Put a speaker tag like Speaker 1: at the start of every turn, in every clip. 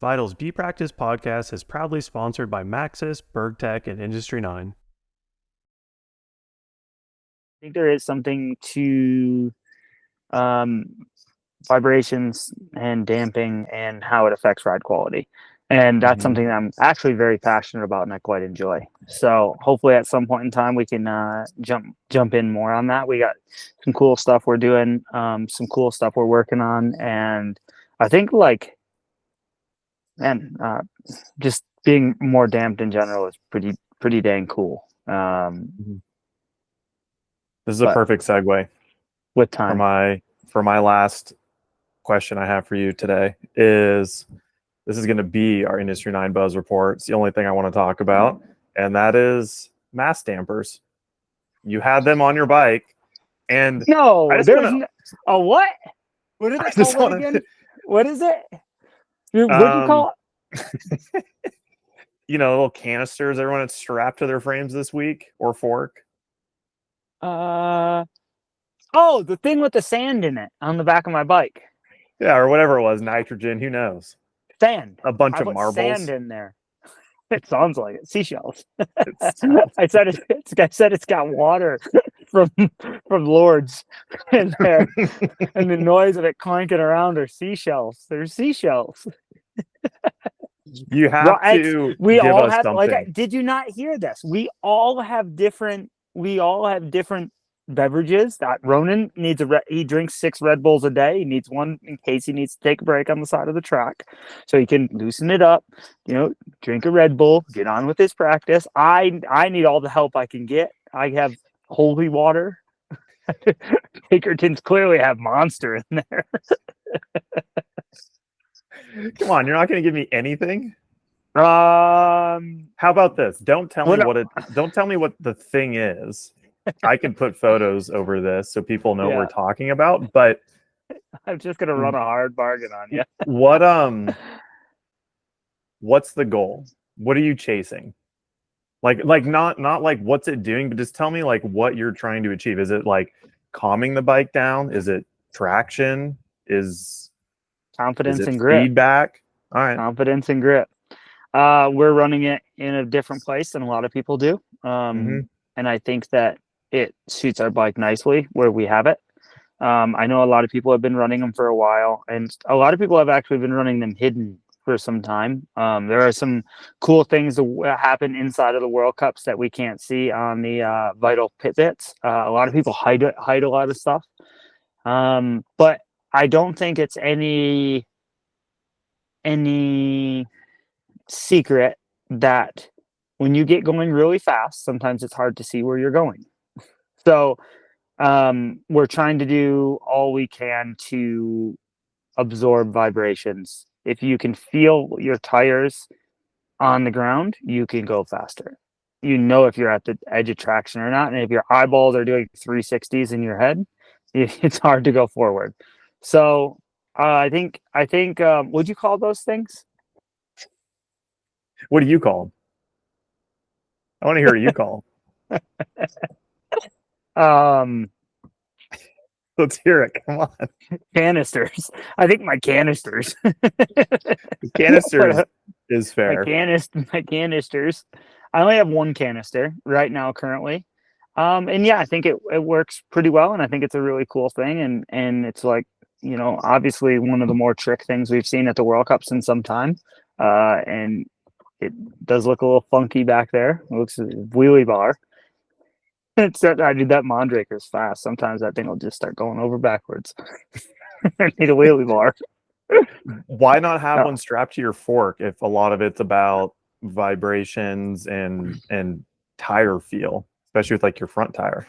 Speaker 1: Vital's Bee Practice podcast is proudly sponsored by Maxis, BergTech, and Industry 9.
Speaker 2: I think there is something to um, vibrations and damping and how it affects ride quality. And that's something that I'm actually very passionate about and I quite enjoy. So hopefully at some point in time we can jump in more on that. We got some cool stuff we're doing, some cool stuff we're working on, and I think just being more damped in general is pretty dang cool.
Speaker 3: This is a
Speaker 2: But
Speaker 3: perfect segue
Speaker 2: with
Speaker 3: for
Speaker 2: time.
Speaker 3: my last question I have for you today is this is going to be our Industry 9 Buzz report. It's the only thing I want to talk about, and that is mass dampers. You had them on your bike, and
Speaker 2: No,
Speaker 3: I just
Speaker 2: there's
Speaker 3: want
Speaker 2: a what? What are
Speaker 3: to.
Speaker 2: they
Speaker 3: I just
Speaker 2: called
Speaker 3: want
Speaker 2: again?
Speaker 3: to.
Speaker 2: What is it? What'd you call
Speaker 3: Little canisters everyone had strapped to their frames this week, or fork.
Speaker 2: it? Oh, the thing with the sand in it on the back of my bike.
Speaker 3: Yeah, or whatever it was, nitrogen. Who knows?
Speaker 2: Sand.
Speaker 3: A bunch
Speaker 2: I
Speaker 3: of
Speaker 2: put
Speaker 3: marbles.
Speaker 2: sand in there. It sounds like it. Seashells.
Speaker 3: It's,
Speaker 2: I said it's got water from Lords in there, and the noise of it clanking around are seashells. They're seashells.
Speaker 3: you have to
Speaker 2: We
Speaker 3: give
Speaker 2: all
Speaker 3: us
Speaker 2: have
Speaker 3: something.
Speaker 2: did you not hear this? We all have different beverages. That Ronan needs he drinks 6 Red Bulls a day. He needs one in case he needs to take a break on the side of the track, so he can loosen it up. Drink a Red Bull, get on with his practice. I need all the help I can get. I have holy water. Pinkertons clearly have Monster in there.
Speaker 3: Come on, you're not going to give me anything.
Speaker 2: How
Speaker 3: about this? Don't tell me what the thing is. I can put photos over this so people know what we're talking about, but
Speaker 2: I'm just gonna run a hard bargain on you.
Speaker 3: What's the goal? What are you chasing? Like not like what's it doing, but just tell me like what you're trying to achieve. Is it like calming the bike down? Is it traction? Is
Speaker 2: confidence
Speaker 3: it
Speaker 2: and grip?
Speaker 3: Feedback? All right.
Speaker 2: Confidence and grip. We're running it in a different place than a lot of people do. And I think that it suits our bike nicely where we have it. I know a lot of people have been running them for a while, and a lot of people have actually been running them hidden for some time. There are some cool things that happen inside of the World Cups that we can't see on the Vital pit bits. A lot of people hide a lot of stuff. But I don't think it's any secret that when you get going really fast, sometimes it's hard to see where you're going. So we're trying to do all we can to absorb vibrations. If you can feel your tires on the ground, you can go faster. If you're at the edge of traction or not. And if your eyeballs are doing 360s in your head, it's hard to go forward. So I think what'd you call those things?
Speaker 3: What do you call them? I want to hear what you call
Speaker 2: them.
Speaker 3: Let's hear it. Come on.
Speaker 2: Canisters. I think my canisters.
Speaker 3: Canisters is fair.
Speaker 2: My canisters. I only have one canister right now currently. And yeah, I think it works pretty well, and I think it's a really cool thing, and it's like, obviously one of the more trick things we've seen at the World Cups in some time. And it does look a little funky back there. It looks a wheelie bar. Except I do that Mondraker's fast. Sometimes that thing will just start going over backwards. I need a wheelie bar.
Speaker 3: Why not have one strapped to your fork if a lot of it's about vibrations and tire feel, especially with like your front tire?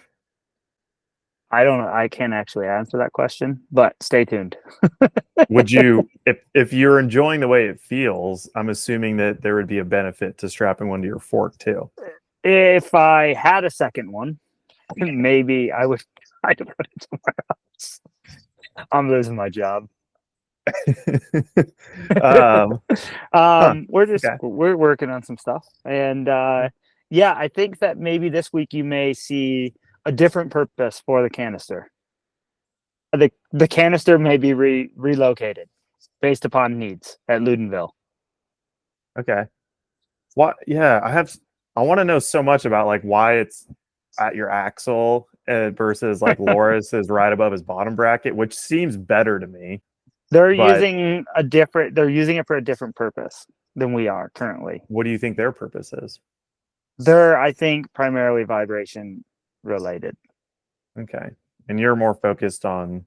Speaker 2: I don't know. I can't actually answer that question, but stay tuned.
Speaker 3: Would you, if you're enjoying the way it feels, I'm assuming that there would be a benefit to strapping one to your fork too.
Speaker 2: If I had a second one, maybe I would try to put it somewhere else. I'm losing my job. We're working on some stuff, and I think that maybe this week you may see a different purpose for the canister. The canister may be relocated based upon needs at Ludenville.
Speaker 3: Okay. What? Yeah, I want to know so much about like why it's at your axle versus like Loris is right above his bottom bracket, which seems better to me.
Speaker 2: They're
Speaker 3: But
Speaker 2: using it for a different purpose than we are currently.
Speaker 3: what do you think their purpose is?
Speaker 2: They're, I think, primarily vibration related.
Speaker 3: Okay. And you're more focused on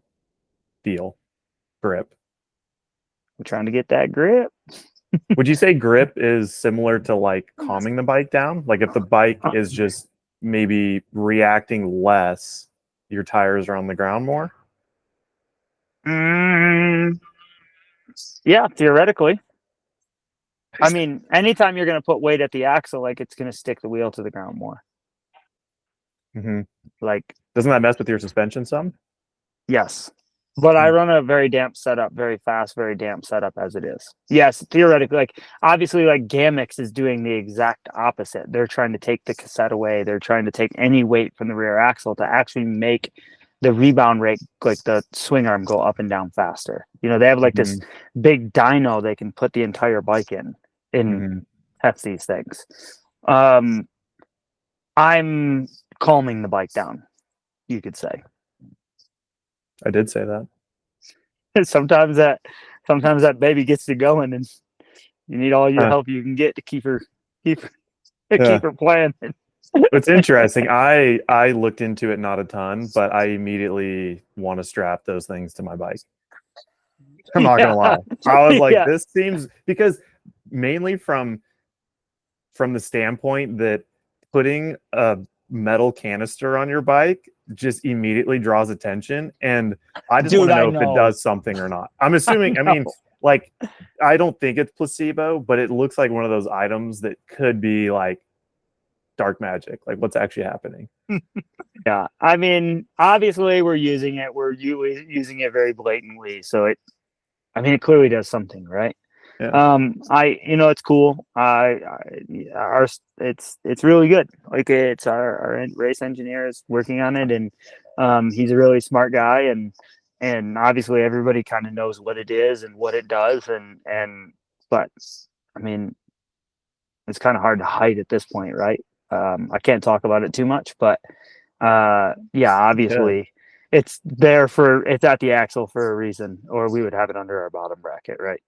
Speaker 3: feel, grip.
Speaker 2: We're trying to get that grip.
Speaker 3: Would you say grip is similar to like calming the bike down? Like if the bike is just maybe reacting less, your tires are on the ground more?
Speaker 2: Mm, yeah, theoretically. I mean, anytime you're going to put weight at the axle, like it's going to stick the wheel to the ground more.
Speaker 3: Mm-hmm.
Speaker 2: Like,
Speaker 3: Doesn't that mess with your suspension some?
Speaker 2: yes. But I
Speaker 3: Mm.
Speaker 2: run a very damp setup, very fast, very damp setup as it is. Yes, theoretically, like obviously, like Gamix is doing the exact opposite. They're trying to take the cassette away. They're trying to take any weight from the rear axle to actually make the rebound rate, like the swing arm, go up and down faster. You know, they have like this big dyno they can put the entire bike in test these things. I'm calming the bike down, you could say.
Speaker 3: I did say that.
Speaker 2: sometimes that baby gets to going, and you need all your help you can get to keep her keep her playing.
Speaker 3: It's interesting. I looked into it not a ton, but I immediately want to strap those things to my bike. I'm not gonna lie. I was like, this seems, because mainly from the standpoint that putting a metal canister on your bike just immediately draws attention, and I just want to know if it does something or not. I'm assuming, I mean, like, I don't think it's placebo, but it looks like one of those items that could be like dark magic, like what's actually happening.
Speaker 2: Yeah, I mean, obviously we're using it using it very blatantly, so it clearly does something, right?
Speaker 3: Yeah.
Speaker 2: It's cool. It's really good. Like, it's our race engineer is working on it, and he's a really smart guy, and obviously everybody kind of knows what it is and what it does, but I mean, it's kind of hard to hide at this point, right? I can't talk about it too much, but yeah, obviously it's at the axle for a reason, or we would have it under our bottom bracket, right?